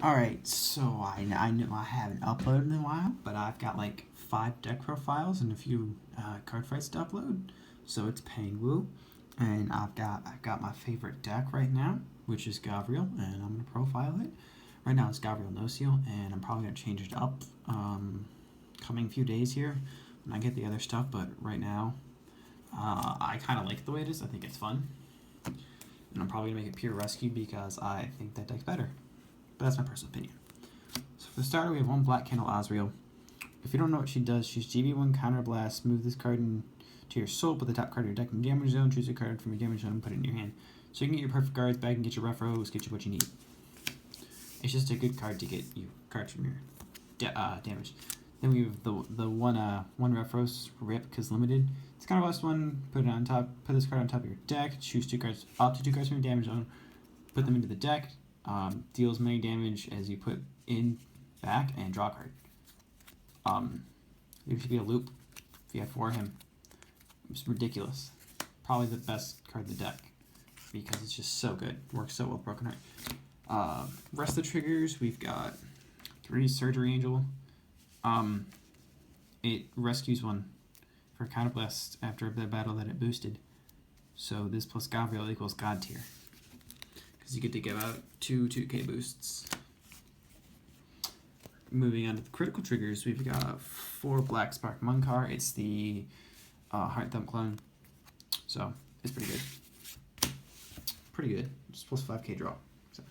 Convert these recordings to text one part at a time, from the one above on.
Alright, so I know I haven't uploaded in a while, but I've got like 5 deck profiles and a few card fights to upload. So it's Pengu, and I've got my favorite deck right now, which is Gavrail, and I'm gonna profile it. Right now it's Gavrail Nociel, and I'm probably gonna change it up coming few days here when I get the other stuff. But right now, I kind of like the way it is. I think it's fun, and I'm probably gonna make it pure rescue because I think that deck's better. But that's my personal opinion. So for the starter, we have one Black Candle Azrael. If you don't know what she does, she's GB1 Counter Blast. Move this card into your soul, put the top card of your deck in damage zone, choose a card from your damage zone, and put it in your hand. So you can get your perfect cards back and get your rough rows, get you what you need. It's just a good card to get you cards from your damage. Then we have the one rough rose rip because limited. It's kind of last one. Put it on top. Put this card on top of your deck. Choose 2 cards, up to 2 cards from your damage zone. Put them into the deck. Deals many damage as you put in back and draw a card. There should be a loop if you have 4 of him. It's ridiculous. Probably the best card in the deck because it's just so good. Works so well with Broken Heart. Rest of the triggers, we've got 3 Surgery Angel. It rescues one for Counterblast after the battle that it boosted. So this plus Gavrail equals God tier. Because you get to give out 2 2k boosts. Moving on to the critical triggers, we've got 4 Black Spark Munkar. It's the Heart Thump clone. So it's pretty good. Pretty good. Just plus 5k draw. So,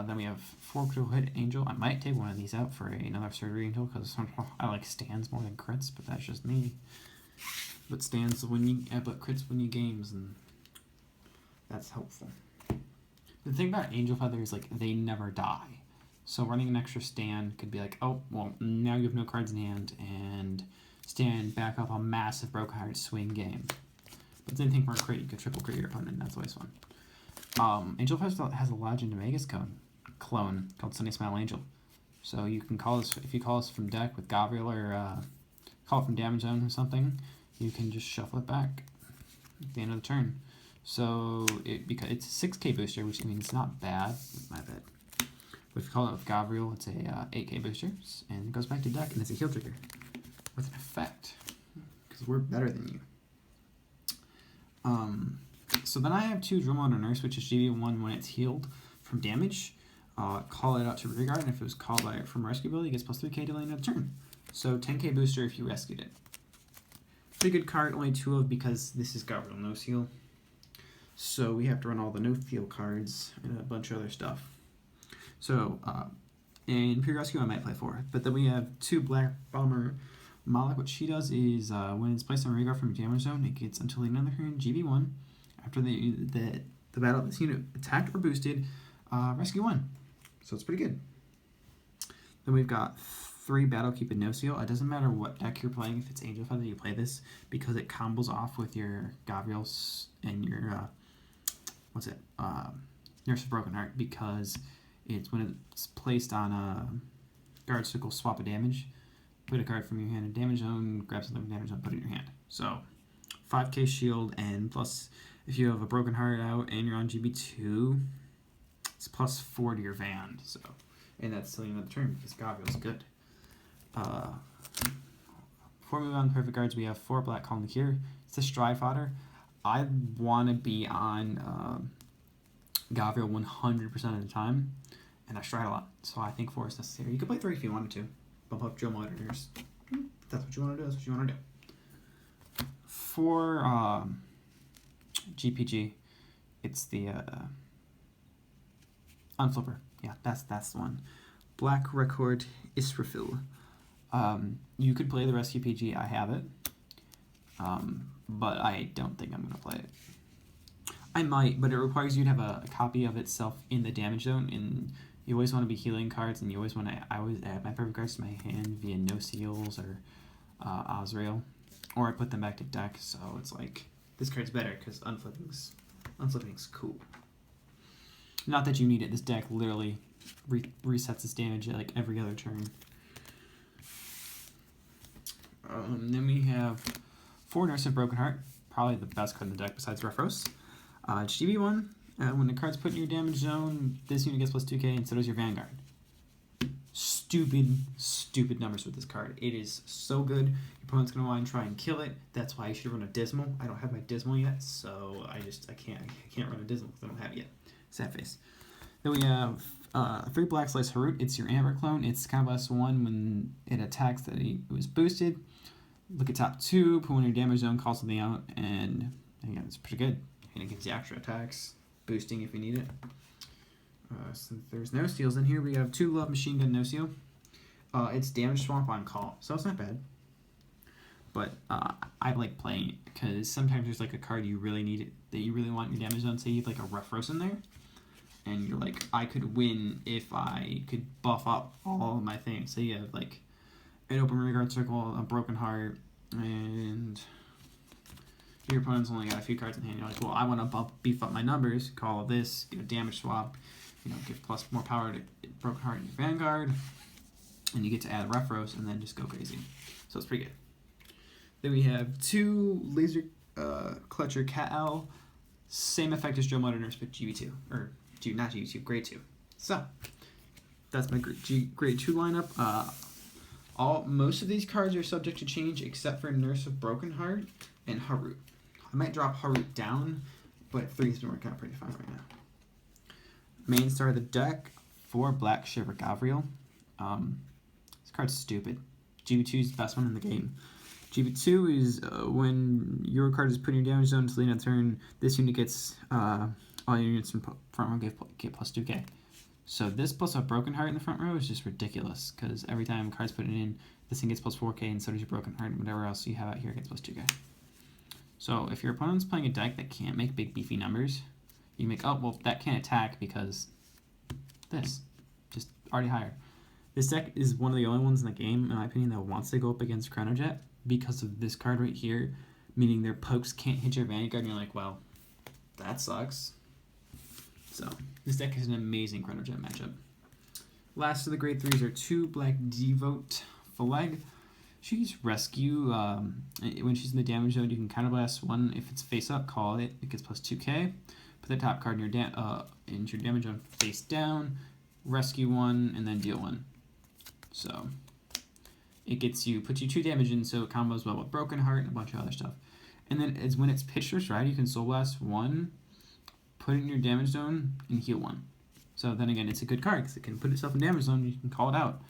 then we have 4 critical hit Angel. I might take one of these out for another Surgery Angel because I like stands more than crits, but that's just me. But stands but crits win you games, and that's helpful. The thing about Angel Feather is, like, they never die. So running an extra stand could be like, oh, well, now you have no cards in hand, and stand back up a massive Broken Heart swing game. But then think more crit, you could triple crit your opponent, and that's always fun. Angel Feather has a Legend of Magus clone called Sunny Smile Angel. So you can call this, if you call this from deck with Gavrail or call it from damage zone or something, you can just shuffle it back at the end of the turn. So because it's a 6k booster, which means it's not bad. My bad. But if you call it with Gavrail, it's a 8k booster, and it goes back to deck, and it's a heal trigger with an effect because we're better than you. So then I have 2 Drill Motor Nurse, which is GB1 when it's healed from damage. Call it out to rearguard, and if it was called from rescue ability, it gets plus 3k delay another turn. So 10k booster if you rescued it. Pretty good card, only 2 of because this is Gavrail Nociel. So we have to run all the no-feel cards and a bunch of other stuff. So in Pure Rescue I might play 4. But then we have 2 Black Bomber Malik. What she does is when it's placed on Rearguard from your damage zone, it gets until the end of the turn GB1. After the battle this unit attacked or boosted, rescue 1. So it's pretty good. Then we've got 3 Battle Keep and Nociel. It doesn't matter what deck you're playing, if it's Angel Feather, you play this because it combos off with your Gavrails and your Nurse of Broken Heart, because it's when it's placed on a guard circle, swap a damage, put a card from your hand in damage zone, grab something from damage zone, put it in your hand. So 5k shield, and plus if you have a Broken Heart out and you're on GB2, it's plus 4 to your Van. So, and that's still another turn because Gavrail's good. Before we move on to perfect cards, we have 4 Black Calm the Cure. It's a Stride Fodder. I want to be on Gavrail 100% of the time, and I stride a lot, so I think 4 is necessary. You could play 3 if you wanted to. Bump up Drill Motors. If that's what you want to do, that's what you want to do. For GPG, it's the Unflipper. Yeah, that's the one. Black Record Israfil. You could play the Rescue PG. I have it. But I don't think I'm going to play it. I might, but it requires you to have a copy of itself in the damage zone, and you always want to be healing cards, and you always want to, I always add my perfect cards to my hand via Nociels or Azrael, or I put them back to deck, so it's like, this card's better because unflipping's cool. Not that you need it, this deck literally resets its damage at like every other turn. Then we have 4 Nurse of Broken Heart, probably the best card in the deck besides Refros. GB1, When the card's put in your damage zone, this unit gets plus 2k, and so does your Vanguard. Stupid numbers with this card. It is so good. Your opponent's going to want to try and kill it. That's why you should run a Dismal. I don't have my Dismal yet, so I can't run a Dismal because I don't have it yet. Sad face. Then we have 3 Black Slice Harut. It's your Amber clone. It's kind of +1 when it attacks that it was boosted. Look at top 2, put one in your damage zone, call something out, and again, it's pretty good. And it gives you extra attacks, boosting if you need it. Since there's Nociels in here, we have 2 Love Machine Gun Nociel. It's damage swamp on call, so it's not bad. But I like playing it because sometimes there's like a card you really need it, that you really want in your damage zone. Say you have like a Rough Rose in there, and you're like, I could win if I could buff up all of my things. So you have like an Open Rearguard Circle, a Broken Heart, and your opponent's only got a few cards in hand. You're like, well, I want to beef up my numbers, call this, get a damage swap, give plus more power to Broken Heart in your Vanguard, and you get to add Rough Rose and then just go crazy. So it's pretty good. Then we have 2 Laser Clutcher Cat Owl, same effect as Joe Motor Nurse, but GB2, or not GB2, Grade 2. So that's my Grade 2 lineup. Most of these cards are subject to change except for Nurse of Broken Heart and Harut. I might drop Harut down, but 3's been working out pretty fine right now. Main star of the deck, 4 Black Shiver Gavrail. This card's stupid. GB2 is the best one in the game. GB2 is when your card is put in your damage zone until the end of turn, this unit gets all your units from front row get plus 2k. So this plus a Broken Heart in the front row is just ridiculous, because every time a card's put it in, this thing gets plus 4k, and so does your Broken Heart, and whatever else you have out here gets plus 2k. So if your opponent's playing a deck that can't make big beefy numbers, you make, oh, well, that can't attack because this, just already higher. This deck is one of the only ones in the game, in my opinion, that wants to go up against Chronojet because of this card right here, meaning their pokes can't hit your Vanguard, and you're like, well, that sucks. So this deck is an amazing Chronojet matchup. Last of the grade 3s are 2 Black Devote Flag. She's Rescue. When she's in the damage zone, you can counterblast 1. If it's face up, call it. It gets plus 2k. Put the top card in your damage zone face down. Rescue 1 and then deal 1. So it puts you 2 damage in, so it combos well with Broken Heart and a bunch of other stuff. And then when it's pitched or stride, you can Soul Blast 1, put it in your damage zone, and heal 1. So then again, it's a good card because it can put itself in damage zone. You can call it out.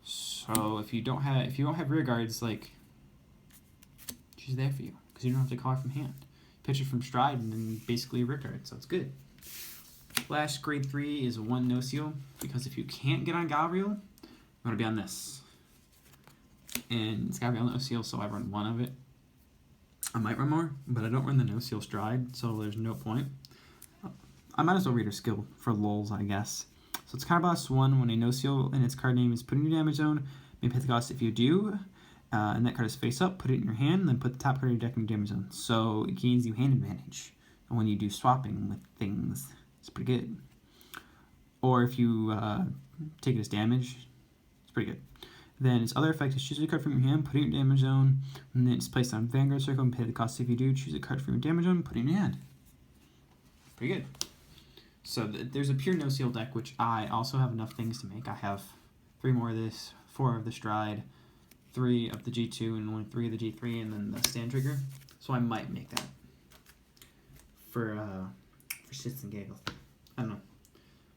So if you don't have rear guards, like, she's there for you because you don't have to call her from hand. Pitch it from stride and then basically a rear guard, so it's good. Last grade 3 is 1 Nociel, because if you can't get on Gavrail, you want to be on this. And it's Gavrail Nociel, so I run 1 of it. I might run more, but I don't run the Nociel stride, so there's no point. I might as well read her skill for lulz, I guess. So it's Counterblast 1 when a Nociel and its card name is put in your damage zone. May pay the cost if you do. And that card is face up, put it in your hand, and then put the top card of your deck in your damage zone. So it gains you hand advantage. And when you do swapping with things, it's pretty good. Or if you take it as damage, it's pretty good. Then its other effect is choose a card from your hand, put it in your damage zone, and then it's placed on Vanguard Circle and pay the cost if you do. Choose a card from your damage zone, put it in your hand. Pretty good. So there's a pure Nociel deck, which I also have enough things to make. I have 3 more of this, 4 of the Stride, 3 of the G2, and only 3 of the G3, and then the Stand Trigger. So I might make that for shits and giggles. I don't know.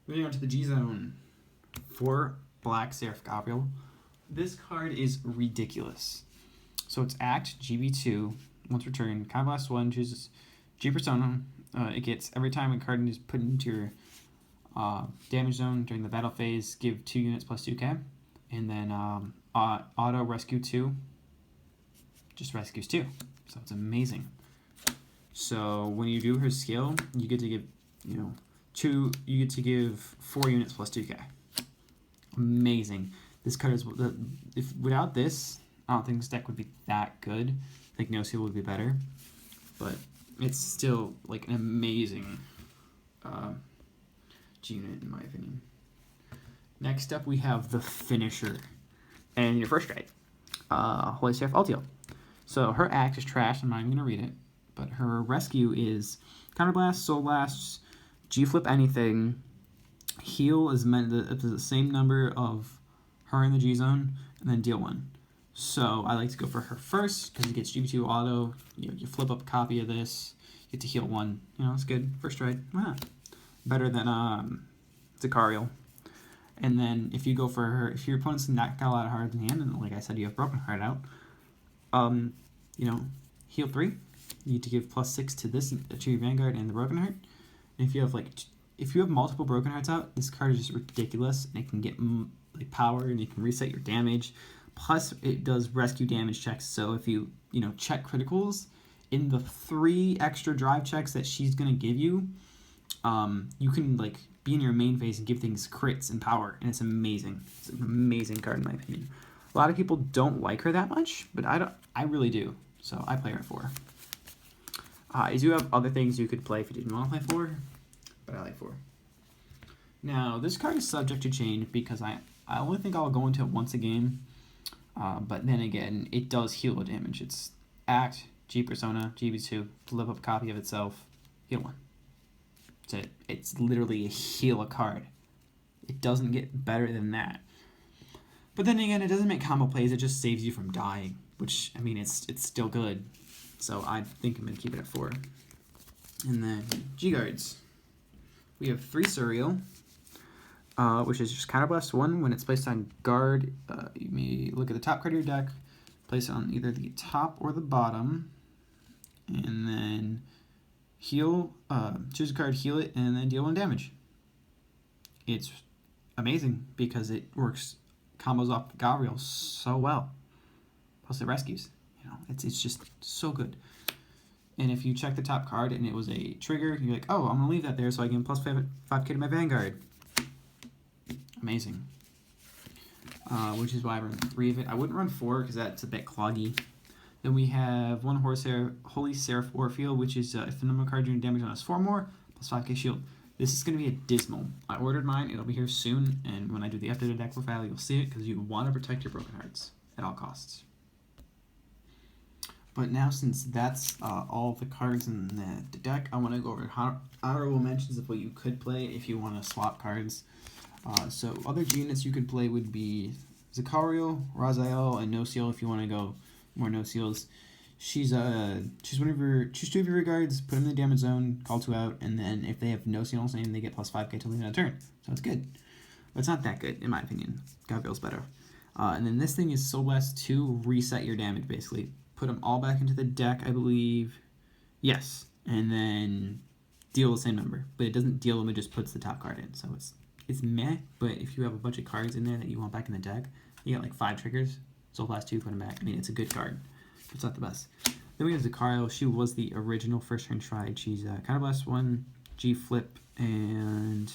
Moving on to the G Zone. 4 Black Seraph Gavrail. This card is ridiculous. So it's Act GB2. Once returned, Counterblast 1 chooses G Persona. It gets every time a card is put into your damage zone during the battle phase, give 2 units plus 2k. And then Auto Rescue 2 just rescues 2. So it's amazing. So when you do her skill, you get to give, you get to give 4 units plus 2k. Amazing. This card is, if without this, I don't think this deck would be that good. I think Nociel would be better. But it's still like an amazing G-unit in my opinion. Next up we have the Finisher. And your first strike, Holy Seraph Altiel. So her act is trash, I'm not even going to read it. But her rescue is Counterblast, Soul Blast, G flip anything. Heal is meant the same number of her in the G zone, and then deal 1. So I like to go for her first because it gets GB2 auto. You flip up a copy of this, you get to heal 1. It's good. First try. Why not? Better than Gavrail. And then if you go for her, if your opponent's not got a lot of cards in hand, and like I said, you have Broken Heart out, heal 3. You need to give +6 to this, to your Vanguard and the Broken Heart. And if you have multiple Broken Hearts out, this card is just ridiculous, and it can get power, and you can reset your damage. Plus, it does rescue damage checks. So if you check criticals in the 3 extra drive checks that she's gonna give you, you can be in your main phase and give things crits and power, and it's amazing. It's an amazing card in my opinion. A lot of people don't like her that much, but I really do. So I play her 4. You do have other things you could play if you didn't want to play 4, but I like 4. Now this card is subject to change because I only think I'll go into it once a game. But then again, it does heal damage. It's Act, G Persona, GB2, flip up a copy of itself, heal 1. That's it. It's literally a heal a card. It doesn't get better than that. But then again, it doesn't make combo plays, it just saves you from dying, which, I mean, it's still good. So I think I'm going to keep it at 4. And then G-Guards. We have 3 Surreal, which is just Counterblast 1. When it's placed on guard, you may look at the top card of your deck, place it on either the top or the bottom, and then heal, choose a card, heal it, and then deal 1 damage. It's amazing because it works combos off Gavrail so well. Plus it rescues. It's just so good. And if you check the top card and it was a trigger, you're like, oh, I'm gonna leave that there so I can plus 5k to my Vanguard. Amazing. Which is why I run 3 of it. I wouldn't run 4 because that's a bit cloggy. Then we have 1 Holy Seraph Orpheal, which is if the number of cards doing damage on us 4 more, plus 5k shield. This is going to be a dismal. I ordered mine. It'll be here soon. And when I do the updated deck profile, you'll see it because you want to protect your Broken Hearts at all costs. But now, since that's all the cards in the deck, I want to go over honorable mentions of what you could play if you want to swap cards. So other G units you could play would be Gavrail, Nociel, and Nociel if you want to go more Nociels. Choose 2 of your guards, put them in the damage zone, call 2 out, and then if they have Nociel's name, they get plus 5k till the end of the turn. So it's good. But it's not that good, in my opinion. Gavrail's better. And then this thing is Soul Blast to reset your damage, basically. Put them all back into the deck, I believe. Yes. And then deal the same number. But it doesn't deal them, it just puts the top card in. So it's meh, but if you have a bunch of cards in there that you want back in the deck, you got 5 triggers. Soul Blast 2, put them back. I mean, it's a good card. It's not the best. Then we have Gavrail. She was the original first turn tried. She's Counterblast 1, G flip, and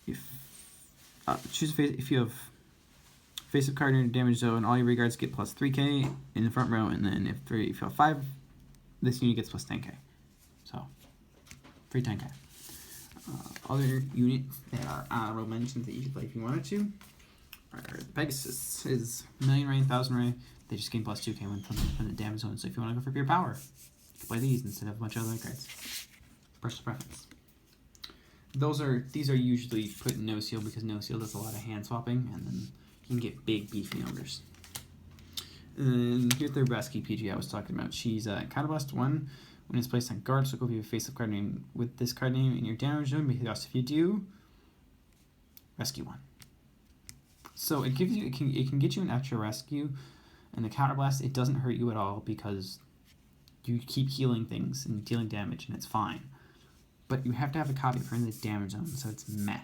if if you have face-up card in your damage zone, all your regards get plus 3k in the front row, and then if you have 5, this unit gets plus 10k. So, free 10k. Other units that are honorable mentions that you could play if you wanted to are the Pegasus is 1,000,000 Ray, 1,000 Ray. They just gain plus 2k when from the damage zone. So if you want to go for pure power, you can play these instead of a bunch of other cards. Personal preference. These are usually put in Nociel because Nociel does a lot of hand swapping, and then you can get big beefy numbers. And here's the rescue PG I was talking about. She's Counterblast 1. When it's placed on guard, circle if you have a face-up card name with this card name in your damage zone, because if you do, rescue 1. So it gives you it can get you an extra rescue, and the Counterblast, it doesn't hurt you at all because you keep healing things and dealing damage, and it's fine. But you have to have a copy for in the damage zone, so it's meh.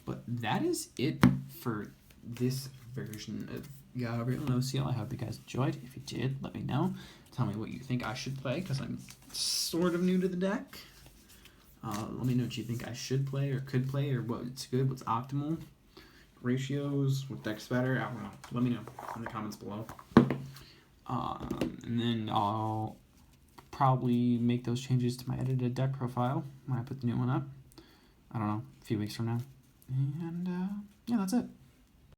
But that is it for this version of Gavrail Nociel. I hope you guys enjoyed. If you did, let me know. Tell me what you think I should play, because I'm sort of new to the deck. Let me know what you think I should play or could play, or what's good, what's optimal. Ratios, what deck's better, I don't know. Let me know in the comments below. And then I'll probably make those changes to my edited deck profile when I put the new one up. I don't know, a few weeks from now. And yeah, that's it.